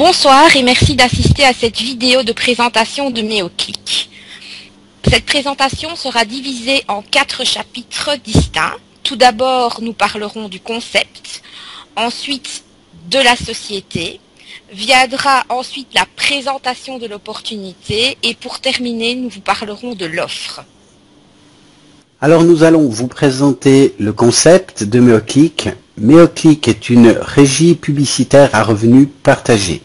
Bonsoir et merci d'assister à cette vidéo de présentation de Meoclick. Cette présentation sera divisée en 4 chapitres distincts. Tout d'abord, nous parlerons du concept, ensuite de la société, viendra ensuite la présentation de l'opportunité et pour terminer, nous vous parlerons de l'offre. Alors nous allons vous présenter le concept de Meoclick. Meoclick est une régie publicitaire à revenus partagés.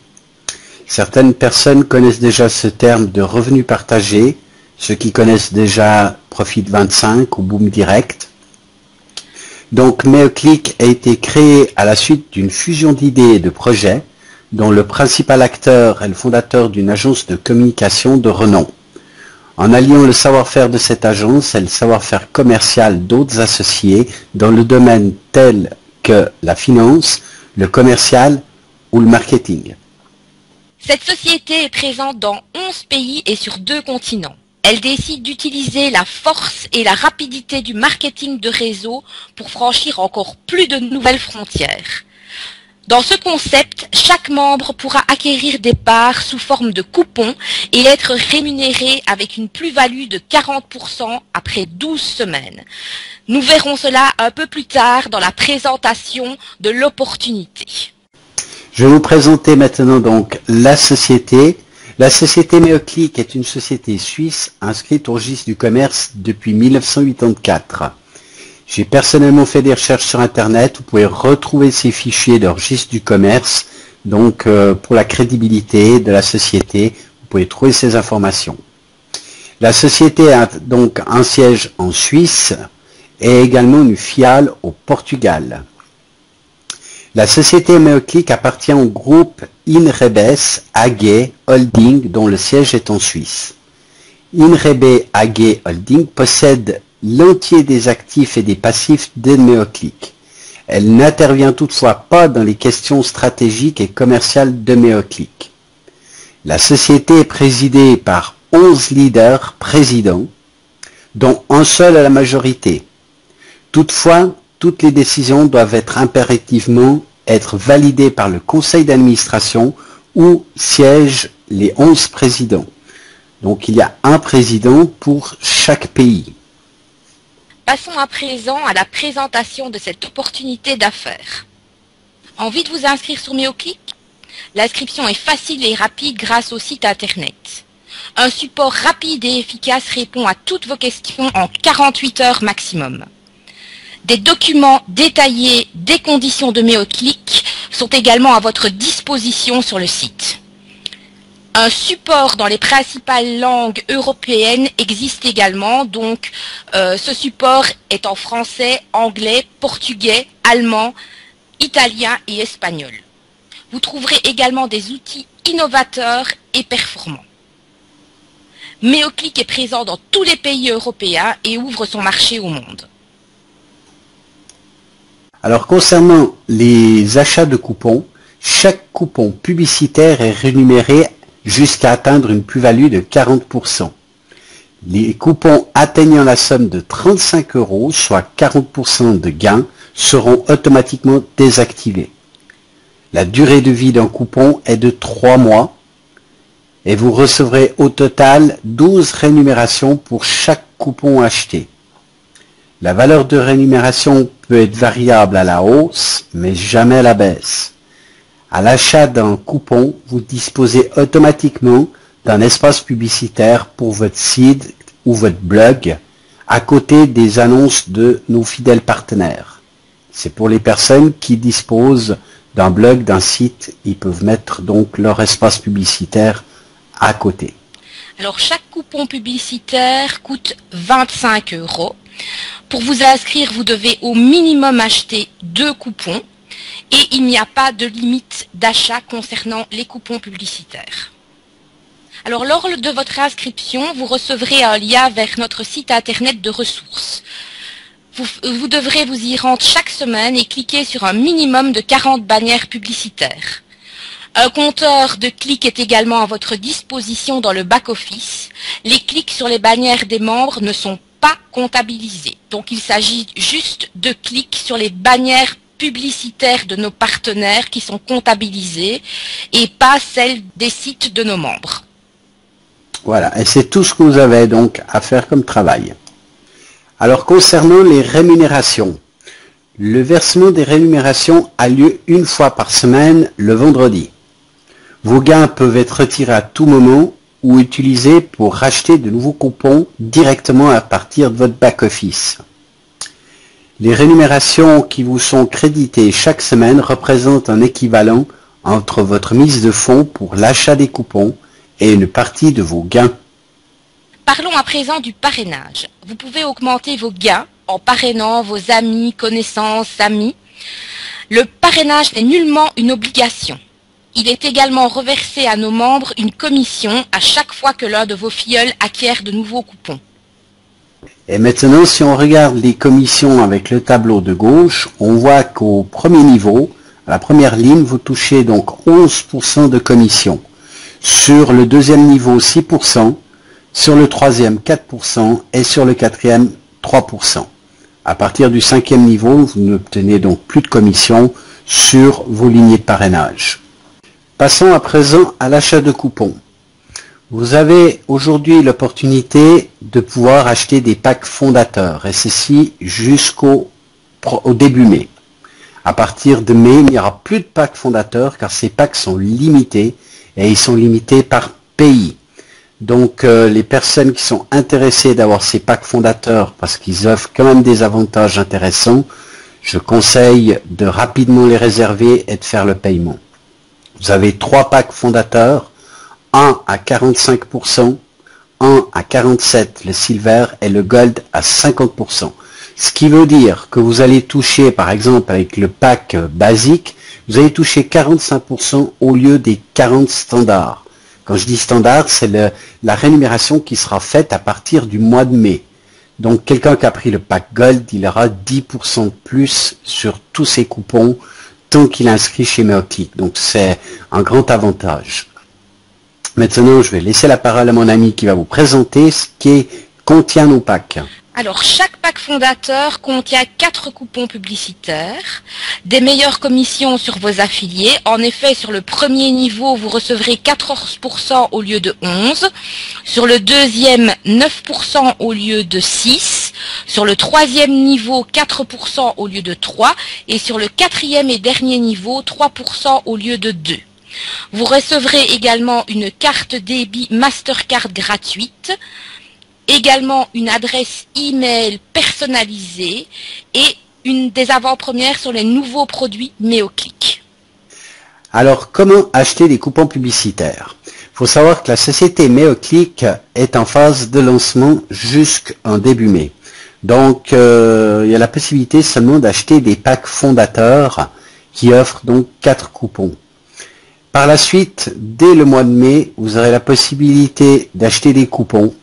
Certaines personnes connaissent déjà ce terme de revenus partagés. Ceux qui connaissent déjà Profit 25 ou Boom Direct. Donc Meoclick a été créé à la suite d'une fusion d'idées et de projets dont le principal acteur est le fondateur d'une agence de communication de renom. En alliant le savoir-faire de cette agence et le savoir-faire commercial d'autres associés dans le domaine tel que la finance, le commercial ou le marketing. Cette société est présente dans 11 pays et sur 2 continents. Elle décide d'utiliser la force et la rapidité du marketing de réseau pour franchir encore plus de nouvelles frontières. Dans ce concept, chaque membre pourra acquérir des parts sous forme de coupons et être rémunéré avec une plus-value de 40% après 12 semaines. Nous verrons cela un peu plus tard dans la présentation de l'opportunité. Je vais vous présenter maintenant donc la société. La société Meoclick est une société suisse inscrite au registre du commerce depuis 1984. J'ai personnellement fait des recherches sur Internet. Vous pouvez retrouver ces fichiers de registre du commerce. Donc, pour la crédibilité de la société, vous pouvez trouver ces informations. La société a donc un siège en Suisse et également une filiale au Portugal. La société Meoclick appartient au groupe Inrebes AG Holding dont le siège est en Suisse. Inrebes AG Holding possède l'entier des actifs et des passifs de Meoclick. Elle n'intervient toutefois pas dans les questions stratégiques et commerciales de Meoclick. La société est présidée par 11 leaders présidents, dont un seul à la majorité. Toutefois, toutes les décisions doivent impérativement être validées par le conseil d'administration où siègent les 11 présidents. Donc il y a un président pour chaque pays. Passons à présent à la présentation de cette opportunité d'affaires. Envie de vous inscrire sur Meoclick? L'inscription est facile et rapide grâce au site internet. Un support rapide et efficace répond à toutes vos questions en 48 heures maximum. Des documents détaillés des conditions de Meoclick sont également à votre disposition sur le site. Un support dans les principales langues européennes existe également, donc ce support est en français, anglais, portugais, allemand, italien et espagnol. Vous trouverez également des outils innovateurs et performants. Meoclick est présent dans tous les pays européens et ouvre son marché au monde. Alors concernant les achats de coupons, chaque coupon publicitaire est rémunéré jusqu'à atteindre une plus-value de 40%. Les coupons atteignant la somme de 35 €, soit 40% de gain, seront automatiquement désactivés. La durée de vie d'un coupon est de 3 mois et vous recevrez au total 12 rémunérations pour chaque coupon acheté. La valeur de rémunération peut être variable à la hausse, mais jamais à la baisse. À l'achat d'un coupon, vous disposez automatiquement d'un espace publicitaire pour votre site ou votre blog, à côté des annonces de nos fidèles partenaires. C'est pour les personnes qui disposent d'un blog, d'un site, ils peuvent mettre donc leur espace publicitaire à côté. Alors chaque coupon publicitaire coûte 25 €. Pour vous inscrire, vous devez au minimum acheter 2 coupons et il n'y a pas de limite d'achat concernant les coupons publicitaires. Alors lors de votre inscription, vous recevrez un lien vers notre site internet de ressources. Vous devrez vous y rendre chaque semaine et cliquer sur un minimum de 40 bannières publicitaires. Un compteur de clics est également à votre disposition dans le back-office. Les clics sur les bannières des membres ne sont pas comptabilisés. Donc il s'agit juste de clics sur les bannières publicitaires de nos partenaires qui sont comptabilisées et pas celles des sites de nos membres. Voilà, et c'est tout ce que vous avez donc à faire comme travail. Alors concernant les rémunérations, le versement des rémunérations a lieu une fois par semaine le vendredi. Vos gains peuvent être retirés à tout moment ou utilisés pour racheter de nouveaux coupons directement à partir de votre back-office. Les rémunérations qui vous sont créditées chaque semaine représentent un équivalent entre votre mise de fonds pour l'achat des coupons et une partie de vos gains. Parlons à présent du parrainage. Vous pouvez augmenter vos gains en parrainant vos amis, connaissances, amis. Le parrainage n'est nullement une obligation. Il est également reversé à nos membres une commission à chaque fois que l'un de vos filleuls acquiert de nouveaux coupons. Et maintenant, si on regarde les commissions avec le tableau de gauche, on voit qu'au premier niveau, à la première ligne, vous touchez donc 11% de commission. Sur le deuxième niveau, 6%. Sur le troisième, 4%. Et sur le quatrième, 3%. À partir du cinquième niveau, vous n'obtenez donc plus de commission sur vos lignées de parrainage. Passons à présent à l'achat de coupons. Vous avez aujourd'hui l'opportunité de pouvoir acheter des packs fondateurs, et ceci jusqu'au début mai. À partir de mai, il n'y aura plus de packs fondateurs car ces packs sont limités et ils sont limités par pays. Donc les personnes qui sont intéressées d'avoir ces packs fondateurs parce qu'ils offrent quand même des avantages intéressants, je conseille de rapidement les réserver et de faire le paiement. Vous avez 3 packs fondateurs, un à 45%, un à 47%, le silver, et le gold à 50%. Ce qui veut dire que vous allez toucher, par exemple, avec le pack basique, vous allez toucher 45% au lieu des 40 standards. Quand je dis standard, c'est la rémunération qui sera faite à partir du mois de mai. Donc, quelqu'un qui a pris le pack gold, il aura 10% de plus sur tous ses coupons tant qu'il est inscrit chez Meoclick. Donc, c'est un grand avantage. Maintenant, je vais laisser la parole à mon ami qui va vous présenter ce qui contient nos packs. Alors, chaque pack fondateur contient 4 coupons publicitaires, des meilleures commissions sur vos affiliés. En effet, sur le premier niveau, vous recevrez 14% au lieu de 11%. Sur le deuxième, 9% au lieu de 6%. Sur le troisième niveau, 4% au lieu de 3%. Et sur le quatrième et dernier niveau, 3% au lieu de 2%. Vous recevrez également une carte débit Mastercard gratuite, également une adresse email personnalisée et une des avant-premières sur les nouveaux produits Meoclick. Alors, comment acheter des coupons publicitaires? Il faut savoir que la société Meoclick est en phase de lancement jusqu'en début mai. Donc, il y a la possibilité seulement d'acheter des packs fondateurs qui offrent donc 4 coupons. Par la suite, dès le mois de mai, vous aurez la possibilité d'acheter des coupons.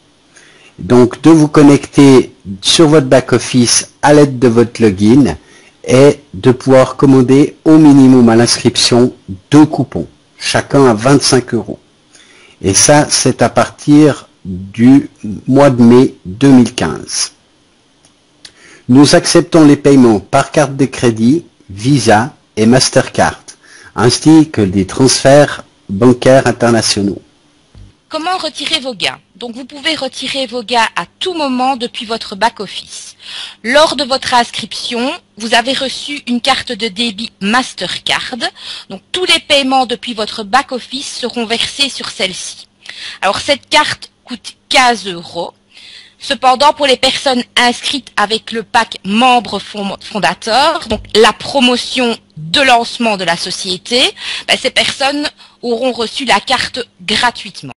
Donc, de vous connecter sur votre back-office à l'aide de votre login et de pouvoir commander au minimum à l'inscription 2 coupons, chacun à 25 €. Et ça, c'est à partir du mois de mai 2015. Nous acceptons les paiements par carte de crédit, Visa et Mastercard, ainsi que des transferts bancaires internationaux. Comment retirer vos gains? Donc vous pouvez retirer vos gains à tout moment depuis votre back-office. Lors de votre inscription, vous avez reçu une carte de débit Mastercard. Donc tous les paiements depuis votre back-office seront versés sur celle-ci. Alors cette carte coûte 15 €. Cependant, pour les personnes inscrites avec le pack membre fondateur, donc la promotion de lancement de la société, ces personnes auront reçu la carte gratuitement.